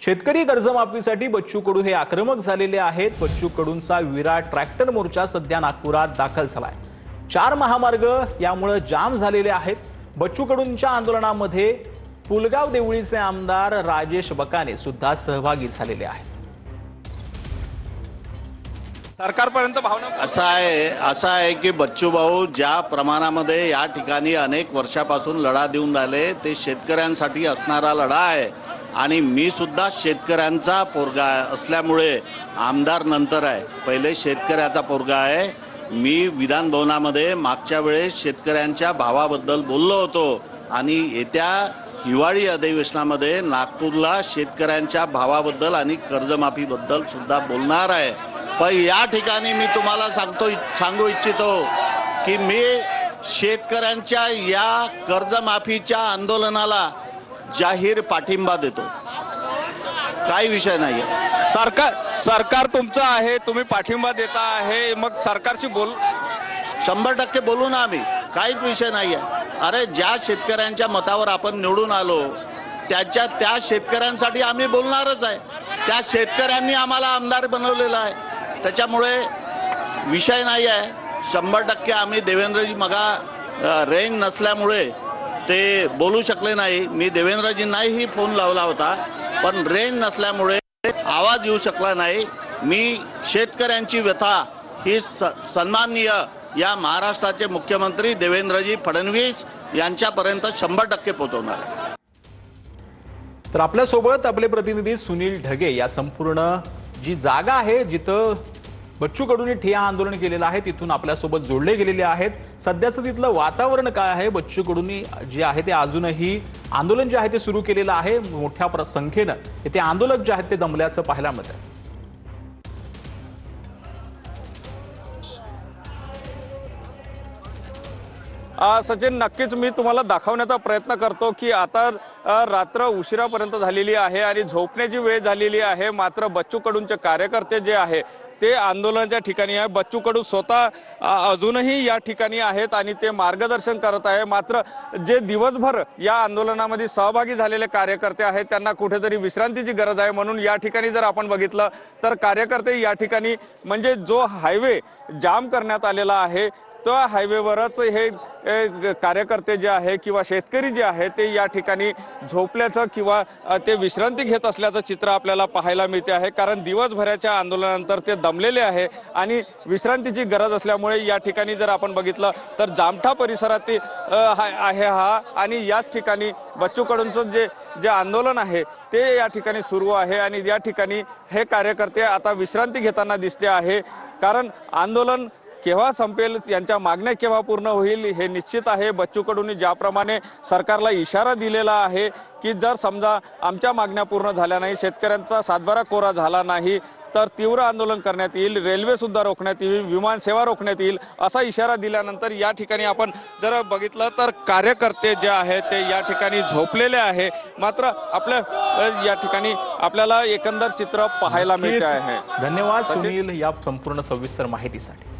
शेतकरी कर्जमाफीसाठी बच्चू कडू हे आक्रमक झालेले आहेत। बच्चू कडूंचा विराट ट्रॅक्टर मोर्चा सध्या नागपुरात दाखल झालाय। 4 महामार्ग यामुळे जाम झालेले आहेत। बच्चू कडूंच्या आंदोलनामध्ये पुलगाव देवळीचे आमदार राजेश बकाने सुद्धा सहभागी झालेले आहेत। सरकारपर्यंत भावना असा आहे की बच्चू भाऊ ज्या प्रमाणामध्ये या ठिकाणी अनेक वर्षापासून लढा देऊन राहिले ते शेतकऱ्यांसाठी असणारा लढा आहे आणि मी सुद्धा शेतकऱ्यांचा पोरगा असल्यामुळे आमदार नंतर आहे, पहिले शेतकऱ्याचा पोरगा आहे। मी विधान भवनामध्ये मागच्या वेळेस शेतकऱ्यांच्या भावाबद्दल बोललो होतो आणि येत्या हिवाळी अधिवेशनामध्ये नागपूरला शेतकऱ्यांच्या भावाबद्दल आणि कर्जमाफीबद्दल सुद्धा बोलणार आहे। पण या ठिकाणी मी तुम्हाला सांगू इच्छितो की मी शेतकऱ्यांच्या या कर्जमाफीच्या आंदोलनाला जाहीर पाठिंबा देतो, काही विषय नाही आहे। सरकार तुमचं आहे, तुम्ही पाठिंबा देता आहे, मग सरकारशी 100% बोलू ना आम्ही, काहीच विषय नाही आहे। अरे ज्या शेतकऱ्यांच्या मतावर आपण निवडून आलो त्या शेतकऱ्यांसाठी आम्ही बोलणारच आहे। त्या शेतकऱ्यांनी आम्हाला आमदार बनवलेला आहे, त्याच्यामुळे विषय नाही आहे। 100% आम्ही देवेंद्रजी मगा रेंज नसल्यामुळे ते बोलू शकले नाही। मी देवेंद्रजींनाही फोन लावला होता पण रेंज नसल्यामुळे आवाज येऊ शकला नाही। मी शेतकऱ्यांची व्यथा ही सन्माननीय या महाराष्ट्राचे मुख्यमंत्री देवेंद्रजी फडणवीस यांच्यापर्यंत 100% पोहोचवणार आहे। तर आपल्या सोबत आपले प्रतिनिधी सुनील ढगे या संपूर्ण जी जागा आहे जिथं बच्चू कडूंनी ठिय्या आंदोलन केलेलं आहे तिथून आपल्या सोबत जोडले गेलेले आहेत। सध्याचं तिथलं वातावरण काय आहे? बच्चू कडूंनी जे आहे ते अजूनही आंदोलन जे आहे ते सुरू केलेलं आहे। मोठ्या संख्येनं ते आंदोलक जे आहेत ते दमल्याचं पाहायला मिळतं। सचिन, नक्कीच मी तुम्हाला दाखवण्याचा प्रयत्न करतो की आता रात्र उशिरापर्यंत झालेली आहे आणि झोपण्याची वेळ झालेली आहे। मात्र बच्चू कडूंचे कार्यकर्ते जे आहे ते आंदोलनाच्या ठिकाणी आहे। बच्चू कडू स्वतः अजूनही या ठिकाणी आहेत आणि ते मार्गदर्शन करत आहे। मात्र जे दिवसभर या आंदोलनामध्ये सहभागी झालेले कार्यकर्ते आहेत त्यांना कुठेतरी विश्रांतीची गरज आहे। म्हणून या ठिकाणी जर आपण बघितलं तर कार्यकर्ते या ठिकाणी म्हणजे जो हायवे जाम करण्यात आलेला आहे त्या हायवेवरच हे कार्यकर्ते जे आहे किंवा शेतकरी जे आहे ते या ठिकाणी झोपल्याचं किंवा ते विश्रांती घेत असल्याचं चित्र आपल्याला पाहायला मिळते आहे। कारण दिवसभराच्या आंदोलनानंतर ते दमलेले आहे आणि विश्रांतीची गरज असल्यामुळे या ठिकाणी जर आपण बघितलं तर जामठा परिसरात आहे हा आणि याच ठिकाणी बच्चू कडूंचं जे आंदोलन आहे ते या ठिकाणी सुरू आहे आणि या ठिकाणी हे कार्यकर्ते आता विश्रांती घेताना दिसते आहे। कारण आंदोलन केव्हा संपेल, यांच्या मागण्या केव्हा पूर्ण होईल हे निश्चित आहे। बच्चू कडूंनी ज्याप्रमाणे सरकारला इशारा दिलेला आहे की जर समजा आमच्या मागण्या पूर्ण झाल्या नाही, शेतकऱ्यांचा सातबारा कोरा झाला नाही तर तीव्र आंदोलन करण्यात येईल, रेल्वे सुद्धा रोखण्यात येईल, विमान सेवा रोखण्यात येईल असा इशारा दिल्यानंतर या ठिकाणी आपण जर बघितलं तर कार्यकर्ते जे आहेत ते या ठिकाणी झोपलेले आहे। मात्र आपल्या या ठिकाणी आपल्याला एकंदर चित्र पाहायला मिळते आहे। धन्यवाद सुनील या संपूर्ण सविस्तर माहितीसाठी।